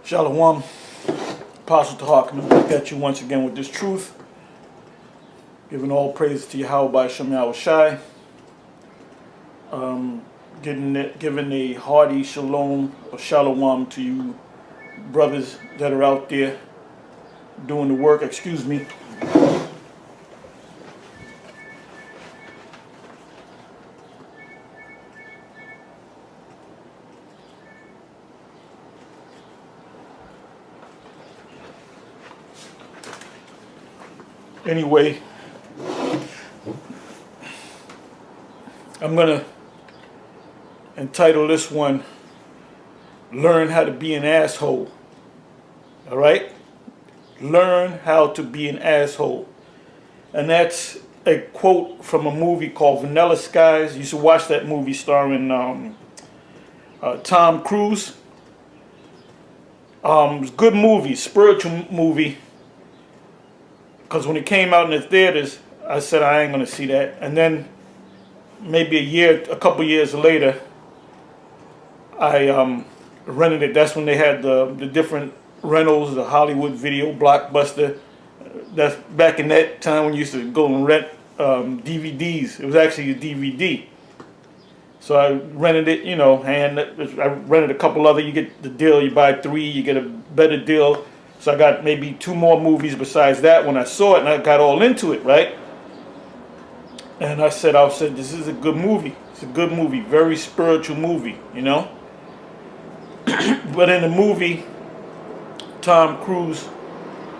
Shalom, Apostle Tahak, back at you once again with this truth, giving all praise to Yahweh by Shem Yahweh Shai, giving a hearty shalom or shalom to you brothers that are out there doing the work. Excuse me. Anyway, I'm gonna entitle this one, Learn How to Be an Asshole. Alright? Learn how to be an asshole. And that's a quote from a movie called Vanilla Skies. You should watch that movie starring Tom Cruise. It's a good movie, spiritual movie. Because when it came out in the theaters, I said I ain't gonna see that. And then maybe a couple years later, I rented it. That's when they had the different rentals, the Hollywood Video, Blockbuster. That's back in that time when you used to go and rent DVDs. It was actually a DVD. So I rented it, and I rented a couple other. You get the deal, you buy 3, you get a better deal. So I got maybe 2 more movies besides that when I saw it, and I got all into it, right? And I said, this is a good movie. It's a good movie, very spiritual movie, But in the movie, Tom Cruise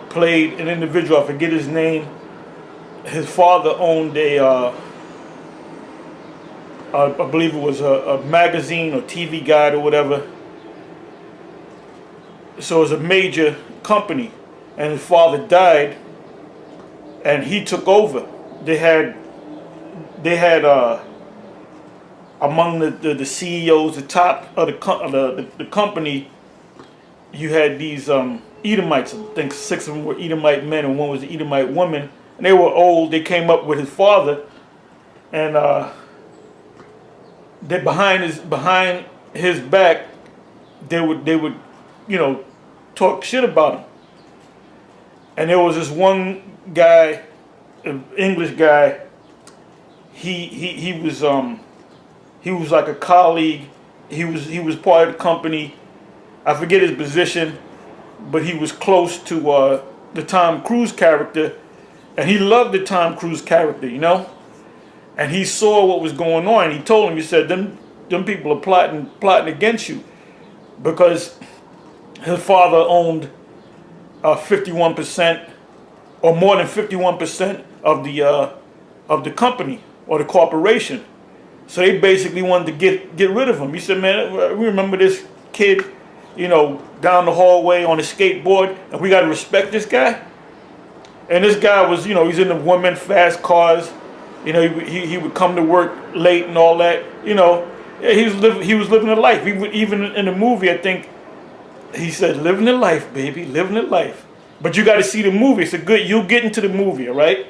played an individual, I forget his name. His father owned I believe it was a magazine or TV guide or whatever. So it was a major company, and his father died, and he took over. They had among the CEOs, the top of the company, you had these Edomites. I think 6 of them were Edomite men, and 1 was an Edomite woman. And they were old. They came up with his father, and they behind his back, they would talk shit about him. And there was this one guy, an English guy. He was like a colleague. He was part of the company. I forget his position, but he was close to the Tom Cruise character, and he loved the Tom Cruise character, And he saw what was going on. He told him, he said, them people are plotting against you, because his father owned 51% or more than 51% of the company or the corporation. So they basically wanted to get rid of him. He said, man, we remember this kid, down the hallway on a skateboard, and we got to respect this guy. And this guy was, he's in the women fast cars. He would come to work late and all that. He was living a life. Even in the movie, I think he said, living a life, baby, living a life. But you got to see the movie. It's you'll get into the movie, all right?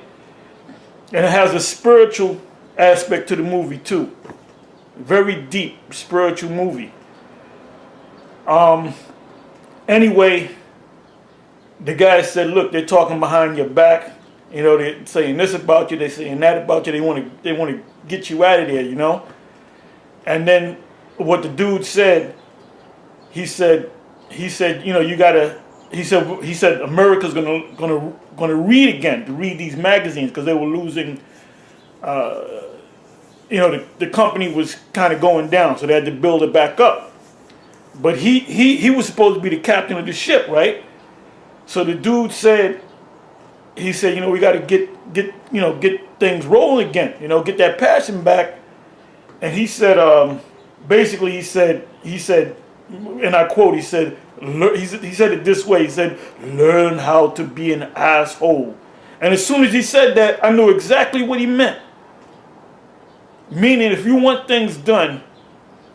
And it has a spiritual aspect to the movie too. Very deep spiritual movie. Anyway, the guy said, look, they're talking behind your back. They're saying this about you, they're saying that about you. They want to get you out of there, And then what the dude said, he said, you gotta. He said America's gonna read again, to read these magazines, because they were losing. The company was kind of going down, so they had to build it back up. But he was supposed to be the captain of the ship, right? So the dude said, we got to get things rolling again, get that passion back. And he said, basically, he said, and I quote, he said it this way. He said, learn how to be an asshole. And as soon as he said that, I knew exactly what he meant. Meaning, if you want things done,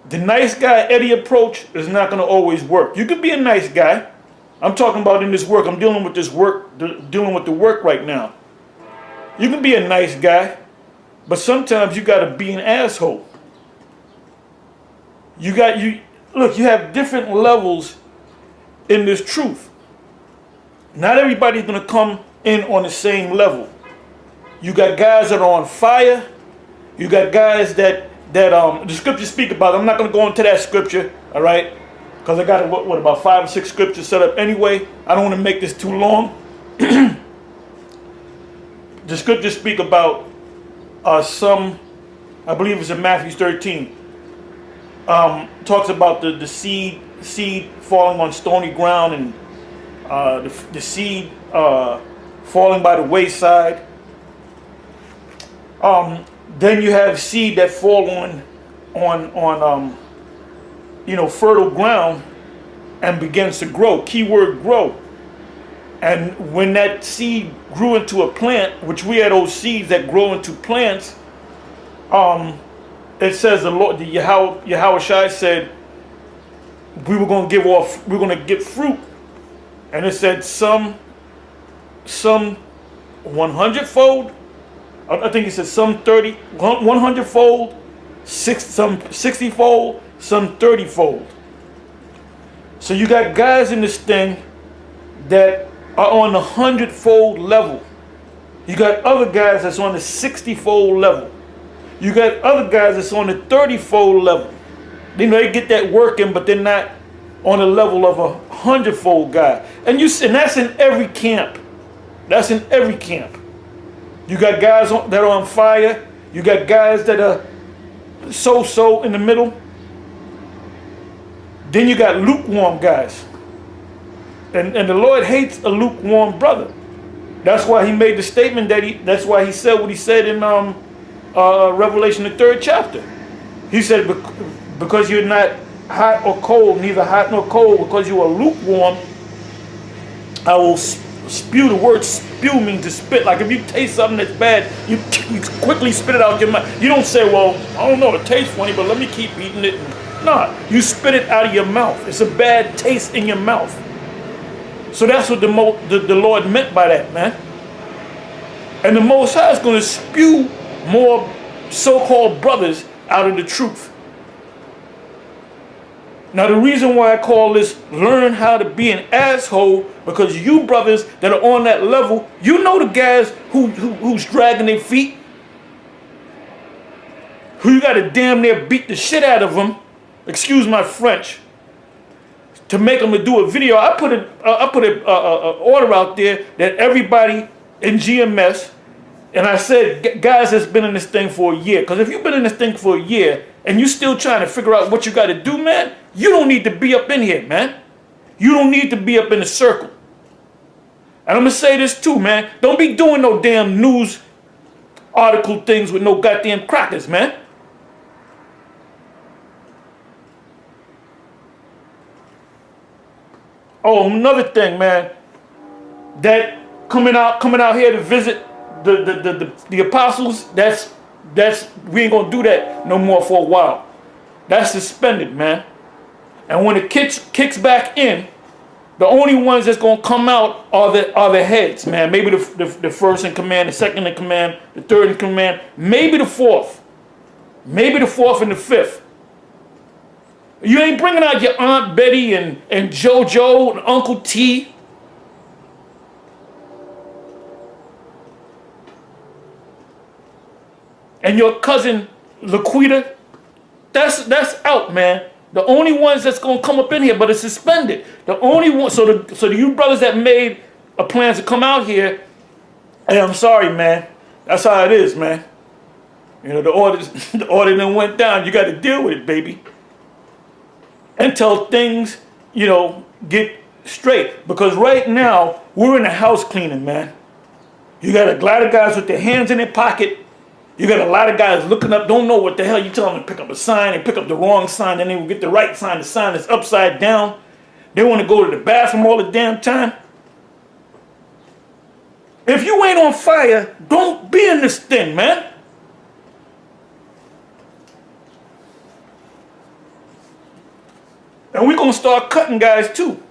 the nice guy Eddie approach is not going to always work. You could be a nice guy. I'm talking about in this work. I'm dealing with this work, dealing with the work right now. You can be a nice guy, but sometimes you got to be an asshole. You have different levels in this truth. Not everybody's going to come in on the same level. You got guys that are on fire. You got guys that the scriptures speak about. I'm not going to go into that scripture, all right? Because I got what about 5 or 6 scriptures set up anyway. I don't want to make this too long. The scriptures speak about some, I believe it's in Matthew 13. Talks about the seed falling on stony ground, and the seed falling by the wayside. Then you have seed that fall on fertile ground and begins to grow. Keyword grow. And when that seed grew into a plant, which we had those seeds that grow into plants, it says the Lord, the Yahweh Shai said, we're going to get fruit. And it said some 100-fold. I think it said some 100-fold, some 60-fold, some 30-fold. So you got guys in this thing that are on the 100-fold level. You got other guys that's on the 60-fold level. You got other guys that's on the 30-fold level. They get that working, but they're not on the level of a 100-fold guy. And that's in every camp. That's in every camp. You got guys that are on fire. You got guys that are so in the middle. Then you got lukewarm guys. And the Lord hates a lukewarm brother. That's why he made the statement that's why he said what he said in Revelation, the 3rd chapter. He said, because you're not hot or cold, neither hot nor cold, because you are lukewarm, I will spew. The word spew means to spit. Like if you taste something that's bad, you quickly spit it out your mouth. You don't say, well, I don't know, it tastes funny, but let me keep eating it. No, you spit it out of your mouth. It's a bad taste in your mouth. So that's what the Lord meant by that, man. And the Most High is going to spew more so-called brothers out of the truth. Now, the reason why I call this learn how to be an asshole, because you brothers that are on that level, you know the guys who's dragging their feet, who you got to damn near beat the shit out of them, excuse my French, to make them to do a video. I put an order out there that everybody in GMS, and I said, guys that's been in this thing for a year, because if you've been in this thing for a year and you still trying to figure out what you got to do, man, you don't need to be up in here, man. You don't need to be up in the circle. And I'm going to say this too, man. Don't be doing no damn news article things with no goddamn crackers, man. Oh, another thing, man. That coming out here to visit the apostles, that's we ain't gonna do that no more for a while. That's suspended, man. And when it kicks back in, the only ones that's gonna come out are the heads, man. Maybe the first in command, the second in command, the third in command, maybe the fourth, and the fifth. You ain't bringing out your Aunt Betty and JoJo and Uncle T. And your cousin Laquita. That's out, man. The only ones that's gonna come up in here, but it's suspended. The only one. So you brothers that made a plans to come out here, hey, I'm sorry, man. That's how it is, man. You know, the order then went down. You got to deal with it, baby. Until things, get straight. Because right now, we're in the house cleaning, man. You got a lot of guys with their hands in their pocket. You got a lot of guys looking up, don't know what the hell you tell them to pick up a sign and pick up the wrong sign, and then will get the right sign, the sign that's upside down. They want to go to the bathroom all the damn time. If you ain't on fire, don't be in this thing, man. And we're going to start cutting guys too.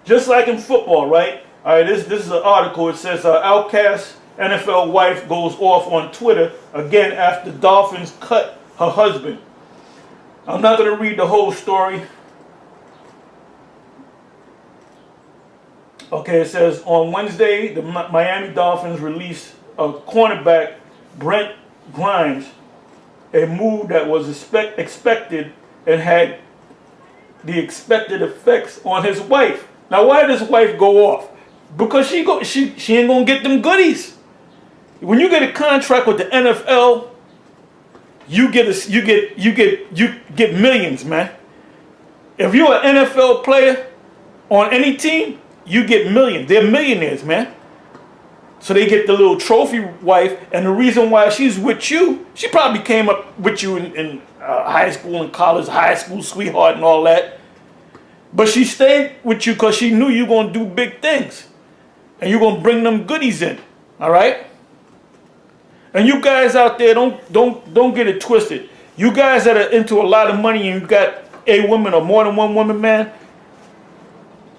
Just like in football, right? All right, this is an article. It says, Outcast NFL wife goes off on Twitter again after Dolphins cut her husband. I'm not going to read the whole story. Okay, it says on Wednesday, the Miami Dolphins released a cornerback, Brent Grimes, a move that was expected and had the expected effects on his wife. Now, why did his wife go off? Because she ain't gonna get them goodies. When you get a contract with the NFL, you get millions, man. If you're an NFL player on any team, you get millions. They're millionaires, man. So they get the little trophy wife, and the reason why she's with you, she probably came up with you in high school and college, high school sweetheart and all that. But she stayed with you because she knew you were going to do big things. And you're going to bring them goodies in. All right? And you guys out there, don't get it twisted. You guys that are into a lot of money and you got a woman or more than one woman, man,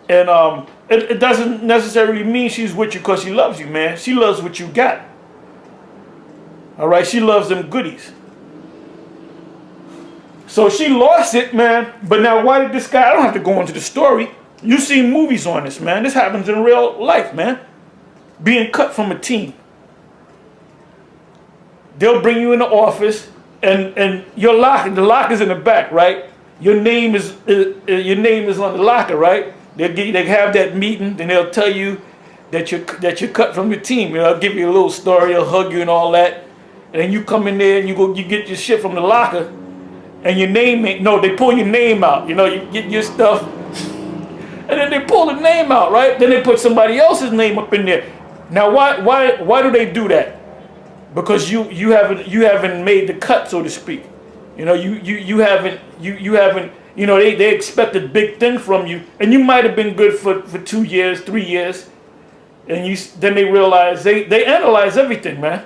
and it doesn't necessarily mean she's with you because she loves you, man. She loves what you got. All right? She loves them goodies. So she lost it, man. But now why did this guy, I don't have to go into the story. You see movies on this, man. This happens in real life, man. Being cut from a team. They'll bring you in the office and your locker, the locker's in the back, right? Your name is on the locker, right? They have that meeting, then they'll tell you that you're cut from the team. You know, they'll give you a little story, they'll hug you and all that. And then you come in there and you get your shit from the locker, and your name ain't, no, they pull your name out. You know, you get your stuff, and then they pull the name out, right? Then they put somebody else's name up in there. Now, why do they do that? Because you haven't made the cut, so to speak. You know, you haven't. You know, they expected big things from you, and you might have been good for 2 years, 3 years, and then they realize they analyze everything, man.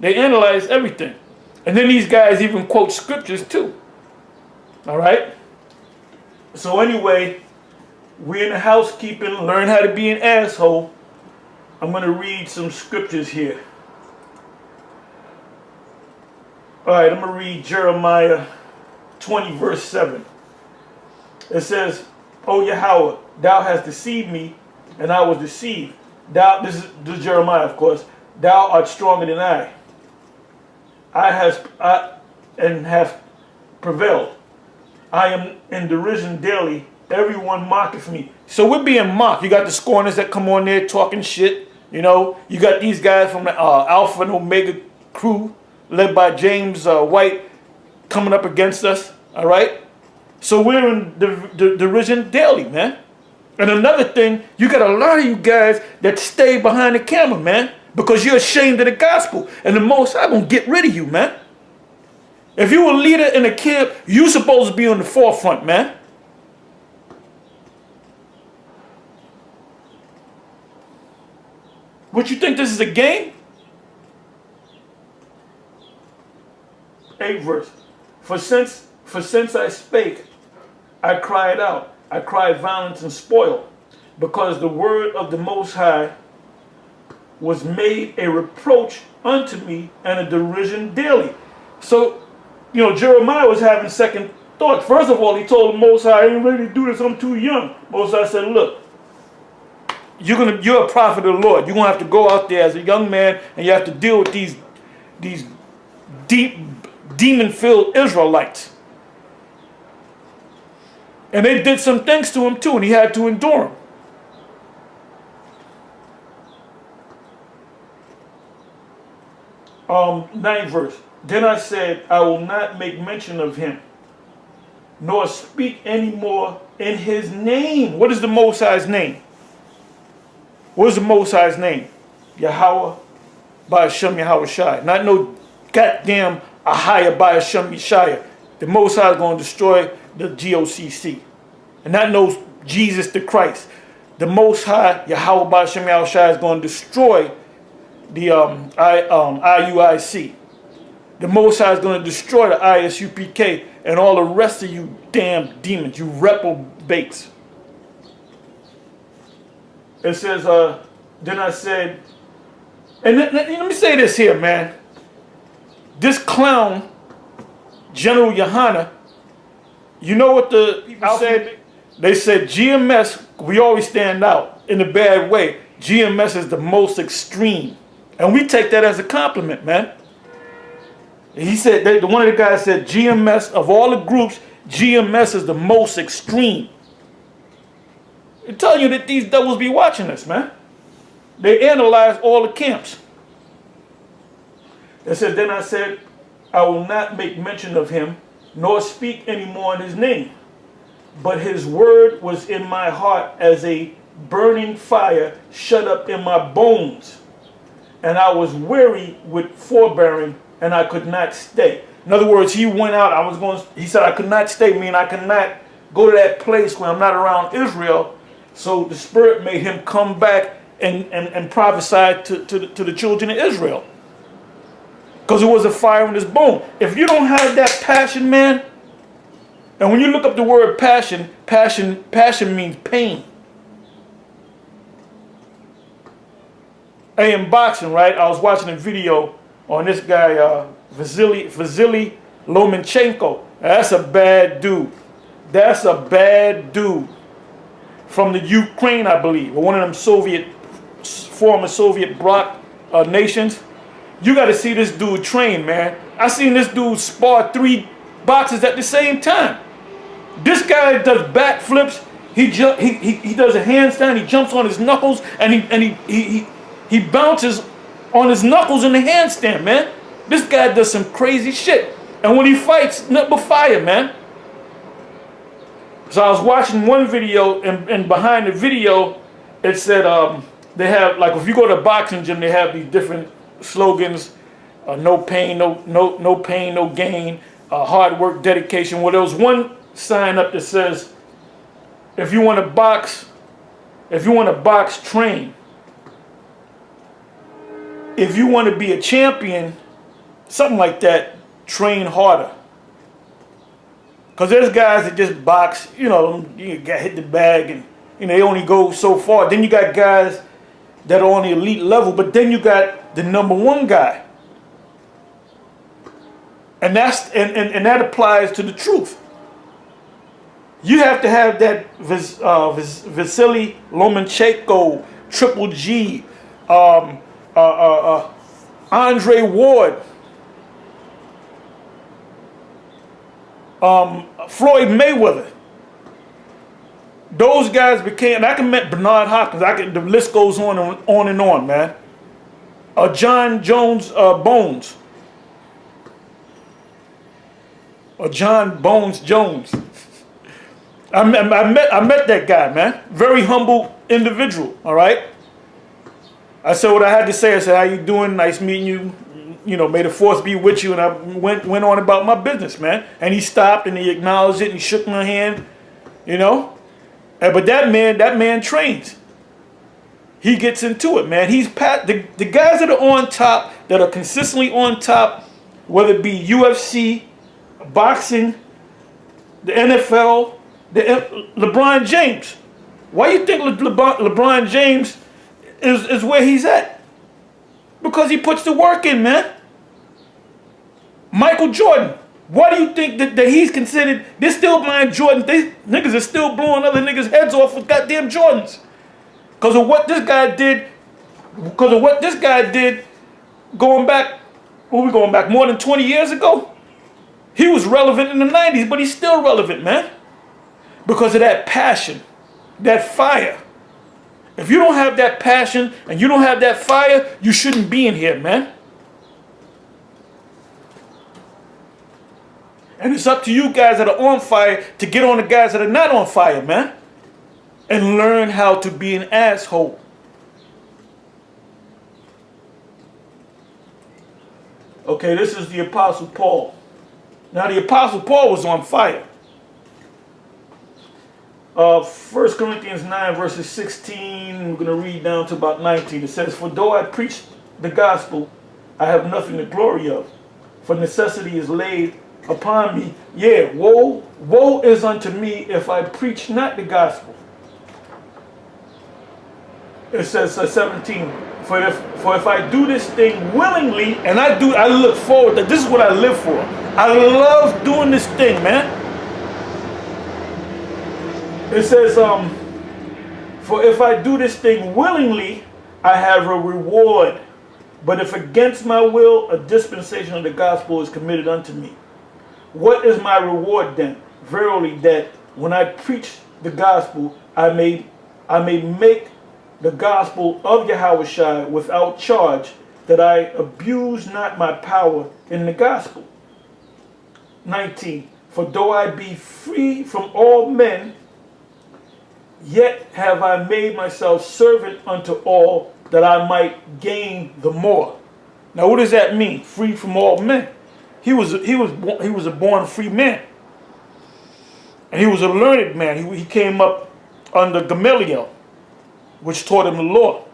They analyze everything, and then these guys even quote scriptures too. All right. So anyway, we're in the housekeeping. Learn how to be an asshole. I'm going to read some scriptures here. All right, I'm going to read Jeremiah 20, verse 7. It says, O Yahweh, thou hast deceived me, and I was deceived. This is Jeremiah, of course. Thou art stronger than I. I have prevailed. I am in derision daily. Everyone mocketh me. So we're being mocked. You got the scorners that come on there talking shit. You know, you got these guys from the Alpha and Omega crew, led by James White, coming up against us. All right. So we're in derision daily, man. And another thing, you got a lot of you guys that stay behind the camera, man, because you're ashamed of the gospel. And the Most High gonna get rid of you, man. If you're a leader in a camp, you're supposed to be on the forefront, man. What, you think this is a game? 8th verse. For since I spake, I cried out. I cried violence and spoil, because the word of the Most High was made a reproach unto me and a derision daily. So, you know, Jeremiah was having second thoughts. First of all, he told the Most High, I ain't ready to do this, I'm too young. Most High said, look, you're a prophet of the Lord. You're going to have to go out there as a young man, and you have to deal with these deep, demon-filled Israelites. And they did some things to him too, and he had to endure them. Ninth verse. Then I said, I will not make mention of him, nor speak any more in his name. What is the Most High's name? What is the Most High's name? Yahweh by Hashem Yahweh Shai. Not no goddamn Ahaya by Hashem Yeshaya. The Most High is going to destroy the GOCC. And not no Jesus the Christ. The Most High, Yahweh by Hashem Yahweh Shai, is going to destroy the IUIC. The Most High is going to destroy the ISUPK and all the rest of you damn demons, you reprobates. It says, then I said, and let me say this here, man. This clown, General Yohana, you know what the people said? They said, GMS, we always stand out. in a bad way. GMS is the most extreme. And we take that as a compliment, man. He said, one of the guys said, GMS, of all the groups, GMS is the most extreme. I'm telling you that these devils be watching us, man. They analyze all the camps. It said, then I said, I will not make mention of him, nor speak any more in his name. But his word was in my heart as a burning fire shut up in my bones. And I was weary with forbearing, and I could not stay. In other words, he went out, he said, I could not stay, meaning I could not go to that place where I'm not around Israel. So the Spirit made him come back and prophesy to the children of Israel. Because it was a fire in his bone. If you don't have that passion, man, and when you look up the word passion, passion means pain. Hey, in boxing, right, I was watching a video on this guy, Vasily Lomachenko. That's a bad dude. That's a bad dude. From the Ukraine, I believe, or one of them former Soviet bloc nations. You got to see this dude train, man. I seen this dude spar 3 boxers at the same time. This guy does backflips. He does a handstand. He jumps on his knuckles and he bounces on his knuckles in the handstand, man. This guy does some crazy shit. And when he fights, nothing but fire, man. So I was watching one video, and behind the video, it said they have, like, if you go to a boxing gym, they have these different slogans: no pain, no pain, no gain, hard work, dedication. Well, there was one sign up that says, if you want to box, train. If you want to be a champion, something like that, train harder. Because there's guys that just box, you got hit the bag and, they only go so far. Then you got guys that are on the elite level, but then you got the #1 guy. And that applies to the truth. You have to have that Vasily Lomachenko, Triple G, Andre Ward, Floyd Mayweather. Those guys became, and I can met Bernard Hopkins. The list goes on and on, man. John Jones Bones. Or John Bones Jones. I met that guy, man. Very humble individual, all right? I said what I had to say. I said, how you doing? Nice meeting you. May the force be with you. And I went on about my business, man. And he stopped and he acknowledged it and he shook my hand, But that man trains. He gets into it, man. The guys that are on top, that are consistently on top, whether it be UFC, boxing, the NFL, LeBron James. Why do you think LeBron James is where he's at? Because he puts the work in, man. Michael Jordan. Why do you think that he's considered? They're still buying Jordan. Niggas are still blowing other niggas' heads off with goddamn Jordans. Because of what this guy did. Because of what this guy did going back, more than 20 years ago? He was relevant in the 90s, but he's still relevant, man. Because of that passion, that fire. If you don't have that passion and you don't have that fire, you shouldn't be in here, man. And it's up to you guys that are on fire to get on the guys that are not on fire, man. And learn how to be an asshole. Okay, this is the Apostle Paul. Now the Apostle Paul was on fire. 1 Corinthians 9 verses 16, we're going to read down to about 19. It says, for though I preach the gospel, I have nothing to glory of, for necessity is laid upon me. Yeah, woe is unto me if I preach not the gospel. It says 17, for if I do this thing willingly, and I look forward to, this is what I live for. I love doing this thing, man. It says, For if I do this thing willingly, I have a reward. But if against my will, a dispensation of the gospel is committed unto me. What is my reward then? Verily, that when I preach the gospel, I may make the gospel of Yahushua without charge, that I abuse not my power in the gospel. 19. For though I be free from all men, yet have I made myself servant unto all, that I might gain the more. Now, what does that mean? Free from all men. He was a born free man, and he was a learned man. He came up under Gamaliel, which taught him the law.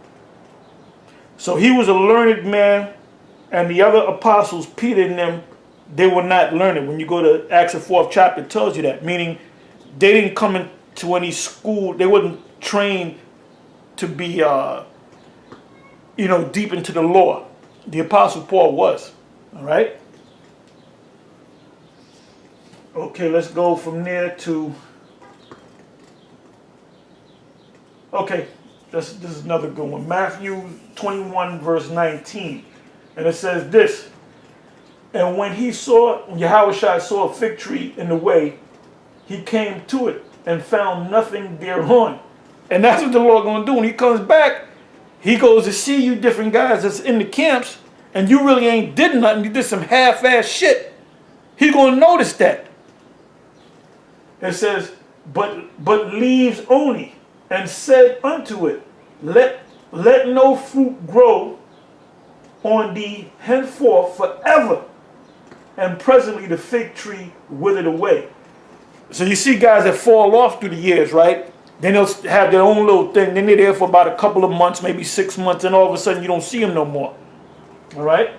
So he was a learned man, and the other apostles, Peter and them, they were not learned. When you go to Acts the 4th chapter, it tells you that, meaning they didn't come into any school. They wasn't trained to be, deep into the law. The apostle Paul was. All right. Okay, let's go from there to. Okay, this is another good one. Matthew 21 verse 19, and it says this. And when Yahushua saw a fig tree in the way, he came to it and found nothing thereon. And that's what the Lord going to do. When he comes back, he goes to see you different guys that's in the camps, and you really ain't did nothing. You did some half-ass shit. He's going to notice that. It says, but leaves only, and said unto it, let no fruit grow on thee henceforth forever. And presently the fig tree withered away. So you see guys that fall off through the years, right? Then they'll have their own little thing. Then they're there for about a couple of months, maybe 6 months, and all of a sudden you don't see them no more. All right?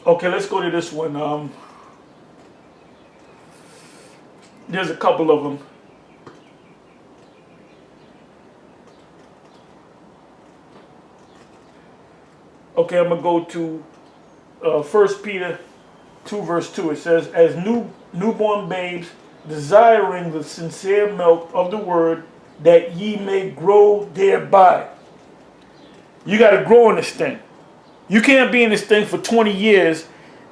Okay, let's go to this one. There's a couple of them. Okay, I'm going to go to 1 Peter 2 verse 2. It says, as newborn babes, desiring the sincere milk of the word, that ye may grow thereby. You got to grow in this thing. You can't be in this thing for 20 years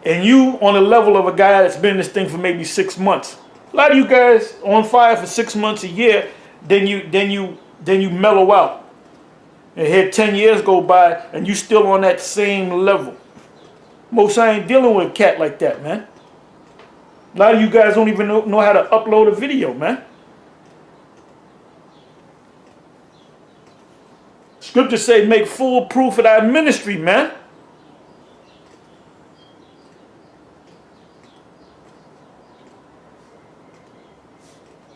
and you on the level of a guy that's been in this thing for maybe 6 months. A lot of you guys on fire for 6 months, a year, then you mellow out. And here 10 years go by and you still on that same level. Most I ain't dealing with a cat like that, man. A lot of you guys don't even know how to upload a video, man. Scriptures say make full proof of thy ministry, man.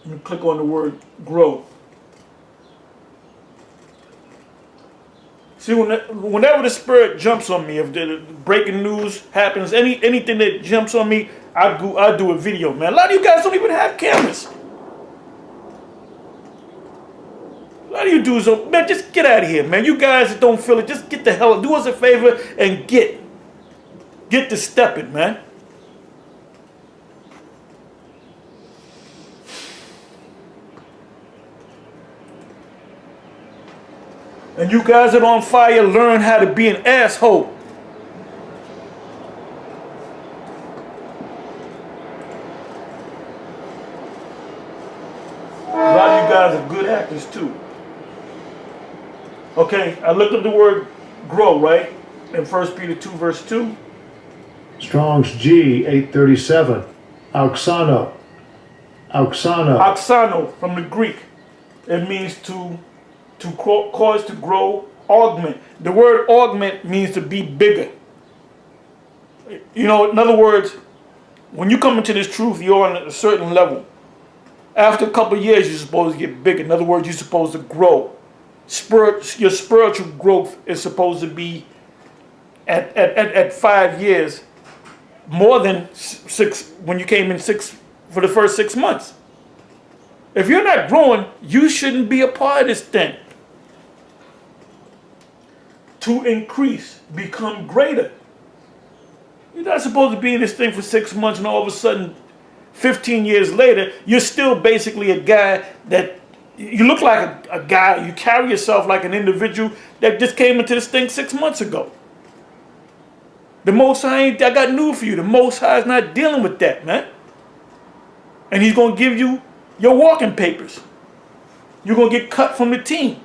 Let me click on the word grow. See, whenever the spirit jumps on me, if the breaking news happens, anything that jumps on me, I do a video, man. A lot of you guys don't even have cameras. A lot of you dudes don't, man, just get out of here, man. You guys that don't feel it, just get the hell, do us a favor and get to stepping, man. And you guys that are on fire, learn how to be an asshole. A lot of you guys are good actors too. Okay, I looked up the word grow, right? In 1 Peter 2 verse 2. Strong's G 837. Auxano. Auxano from the Greek. It means to cause to grow, augment. The word augment means to be bigger. You know, in other words, when you come into this truth, you're on a certain level. After a couple of years, you're supposed to get bigger. In other words, you're supposed to grow. Your spiritual growth is supposed to be at 5 years more than 6 when you came in 6 for the first 6 months. If you're not growing, you shouldn't be a part of this thing. To increase, become greater. You're not supposed to be in this thing for 6 months and all of a sudden, 15 years later, you're still basically a guy that, you look like a guy, you carry yourself like an individual that just came into this thing 6 months ago. The Most High, I got news for you. The Most High is not dealing with that, man. And he's going to give you your walking papers. You're going to get cut from the team.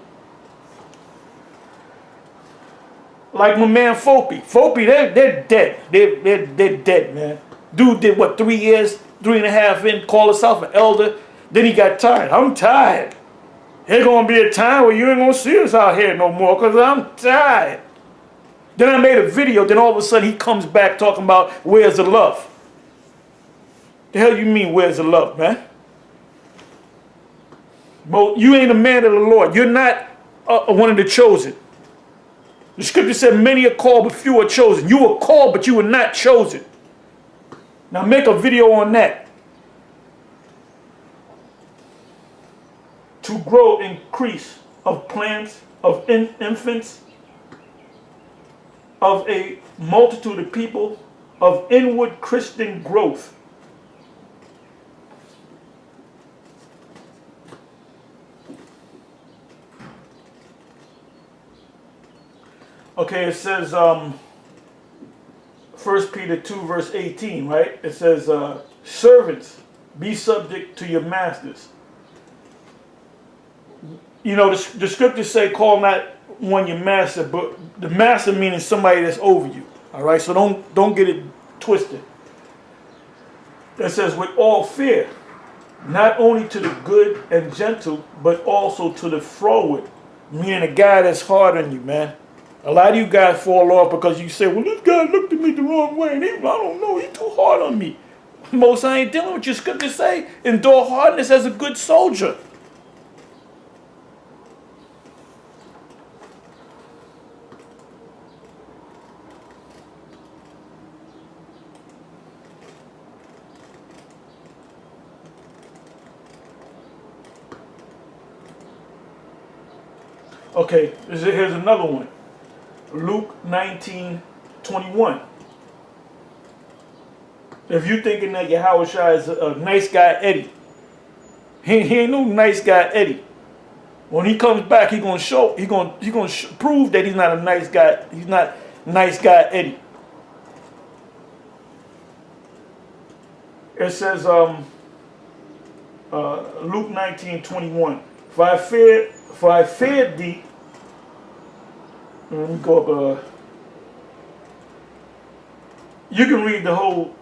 Like my man Fopi. Fopi, they're dead. They're dead, man. Dude did what, 3 years, 3.5 in, called himself an elder. Then he got tired. I'm tired. There's going to be a time where you ain't going to see us out here no more because I'm tired. Then I made a video. Then all of a sudden he comes back talking about where's the love. The hell you mean where's the love, man? You ain't a man of the Lord. You're not one of the chosen. The scripture said many are called but few are chosen. You were called but you were not chosen. Now make a video on that. To grow, increase of plants, of infants, of a multitude of people, of inward Christian growth. Okay, it says 1 Peter 2 verse 18, right? It says, servants, be subject to your masters. You know, the scriptures say, call not one your master, but the master meaning somebody that's over you. All right, so don't get it twisted. It says, with all fear, not only to the good and gentle, but also to the froward, meaning a guy that's hard on you, man. A lot of you guys fall off because you say, well, this guy looked at me the wrong way, and I don't know, he's too hard on me. Most I ain't dealing with you. Scripture say, endure hardness as a good soldier. Okay, here's another one. Luke 19:21. If you thinking that Yahushua is a nice guy Eddie, he ain't no nice guy Eddie. When he comes back, he gonna prove that he's not a nice guy. He's not nice guy Eddie. It says Luke 19:21. For I feared thee. Let me go up. You can read the whole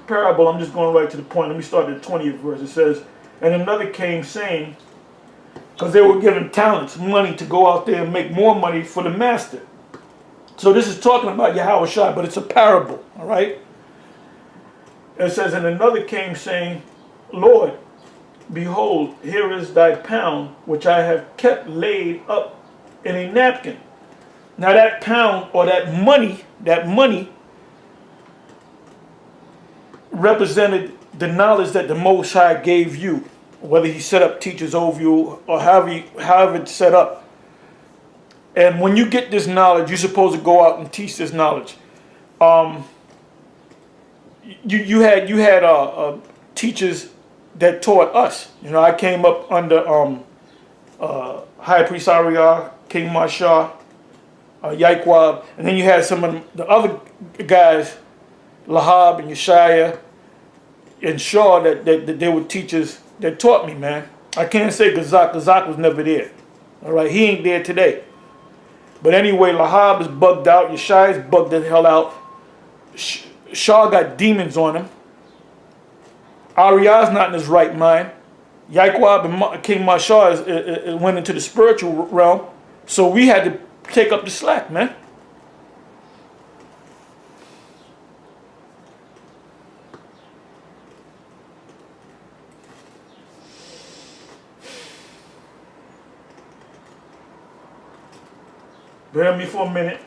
parable. I'm just going right to the point. Let me start at the 20th verse. It says, and another came saying, because they were given talents, money to go out there and make more money for the master. So this is talking about Yahushua, but it's a parable, all right? It says, and another came saying, Lord, behold, here is thy pound, which I have kept laid up in a napkin. Now that pound or that money represented the knowledge that the Most High gave you, whether he set up teachers over you or however it's set up. And when you get this knowledge, you're supposed to go out and teach this knowledge. You had teachers that taught us. You know, I came up under High Priest Ariah, King Mashar, Yaikwab, and then you had some of the other guys, Lahab and Yeshaya and Shaw, that they were teachers that taught me, man. I can't say Gazak. Gazak was never there. All right, he ain't there today. But anyway, Lahab is bugged out. Yeshaya is bugged the hell out. Shaw got demons on him. Ariah's not in his right mind. Yaikwab and King Mashar went into the spiritual realm. So we had to take up the slack, man. Bear me for a minute.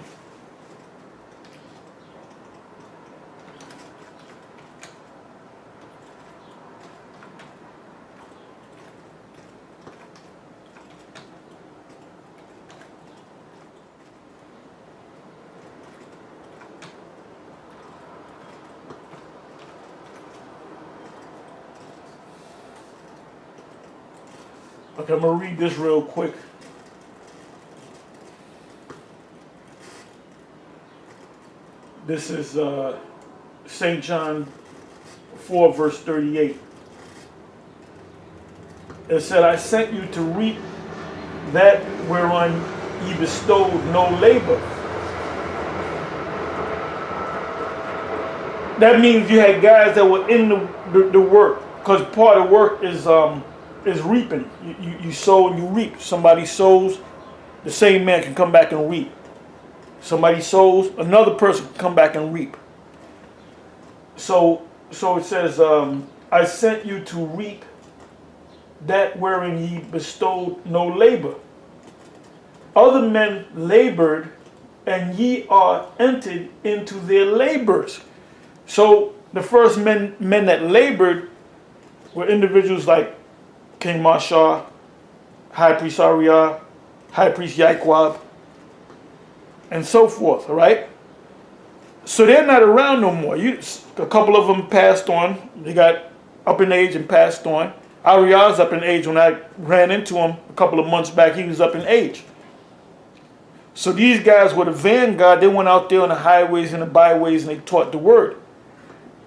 Okay, I'm going to read this real quick. This is St. John 4, verse 38. It said, I sent you to reap that whereon ye bestowed no labor. That means you had guys that were in the work, because part of work is reaping. You sow and you reap. Somebody sows, the same man can come back and reap. Somebody sows, another person can come back and reap. So it says, I sent you to reap that wherein ye bestowed no labor. Other men labored, and ye are entered into their labors. So the first men that labored were individuals like King Mashar, High Priest Ariah, High Priest Yaquab, and so forth, all right? So they're not around no more. A couple of them passed on. They got up in age and passed on. Ariah's up in age. When I ran into him a couple of months back, he was up in age. So these guys were the vanguard. They went out there on the highways and the byways and they taught the word.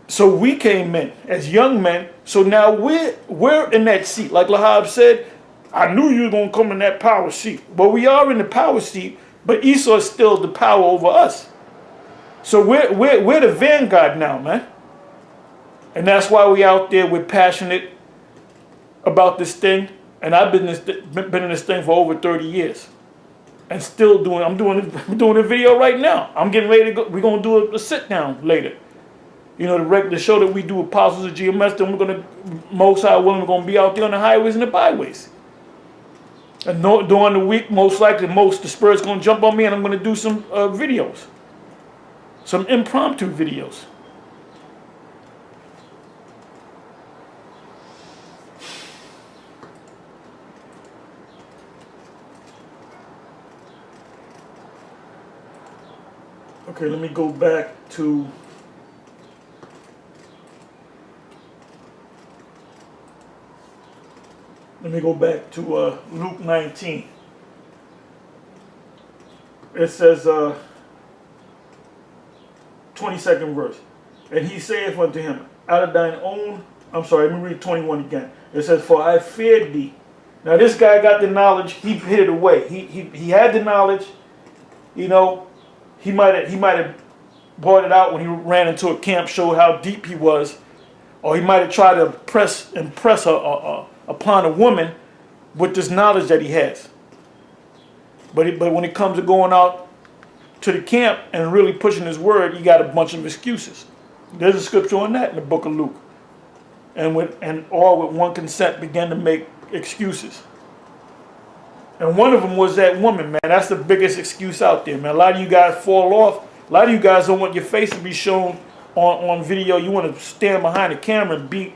So we came in as young men. So now we're in that seat. Like Lahab said, I knew you were going to come in that power seat. But we are in the power seat, but Esau is still the power over us. So we're the vanguard now, man. And that's why we out there. We're passionate about this thing. And I've been in this thing for over 30 years. And still doing, I'm doing a video right now. I'm getting ready to go. We're going to do a sit down later. You know, the show that we do, Apostles of GMS, then we're going to, most high willing, we're going to be out there on the highways and the byways. And during the week, most likely, the Spurs going to jump on me and I'm going to do some videos. Some impromptu videos. Okay, let me go back to Luke 19. It says, 22nd verse. And he saith unto him, out of thine own, let me read 21 again. It says, for I feared thee. Now this guy got the knowledge, he hid it away. He had the knowledge, you know, he might have brought it out when he ran into a camp, showed how deep he was, or he might have tried to impress upon a woman with this knowledge that he has. But when it comes to going out to the camp and really pushing his word, he got a bunch of excuses. There's a scripture on that in the book of Luke. And all with one consent began to make excuses. And one of them was that woman, man. That's the biggest excuse out there, man. A lot of you guys fall off. A lot of you guys don't want your face to be shown on video. You want to stand behind the camera and be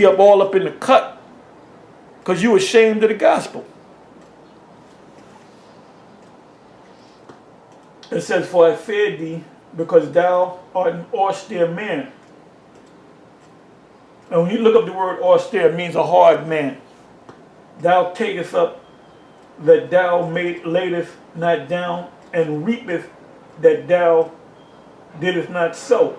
all up in the cut because you ashamed of the gospel. It says, for I feared thee, because thou art an austere man. And when you look up the word austere, it means a hard man. Thou takest up that thou layest not down, and reapeth that thou didst not sow.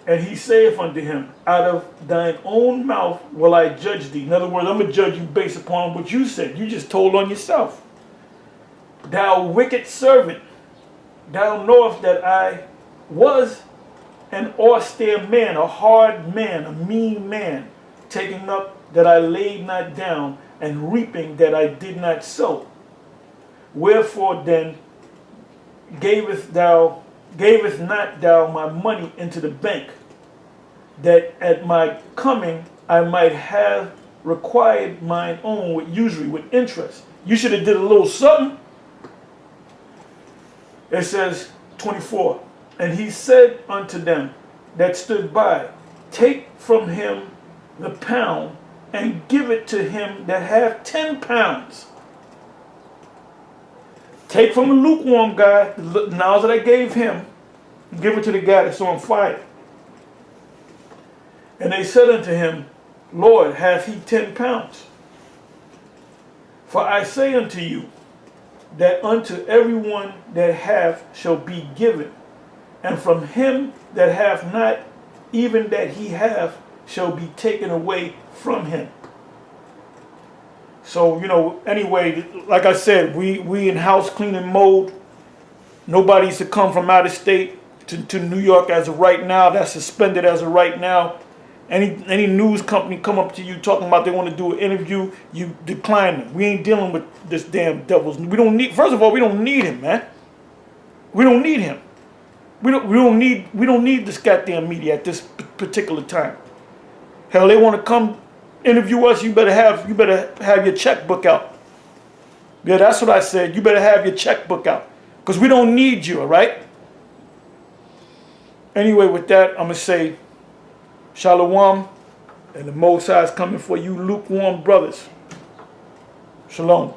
And he saith unto him, out of thine own mouth will I judge thee. In other words, I'm going to judge you based upon what you said. You just told on yourself. Thou wicked servant, thou knowest that I was an austere man, a hard man, a mean man, taking up that I laid not down, and reaping that I did not sow. Wherefore then gavest not thou my money into the bank, that at my coming I might have required mine own with usury, with interest. You should have did a little something. It says 24, and he said unto them that stood by, take from him the pound and give it to him that hath 10 pounds. Take from the lukewarm guy the knowledge that I gave him, and give it to the guy that's on fire. And they said unto him, Lord, hath he 10 pounds? For I say unto you, that unto everyone that hath shall be given, and from him that hath not, even that he hath shall be taken away from him. So, anyway, like I said, we in house cleaning mode. Nobody's to come from out of state to New York as of right now. That's suspended as of right now. Any news company come up to you talking about they want to do an interview, you decline them. We ain't dealing with this damn devils. We don't need. First of all, we don't need him, man. We don't need him. We don't need this goddamn media at this particular time. Hell, they want to come interview us. You better have your checkbook out. Yeah, that's what I said. You better have your checkbook out, because we don't need you. All right. Anyway, with that, I'm gonna say Shalom, and the Most High is coming for you lukewarm brothers. Shalom.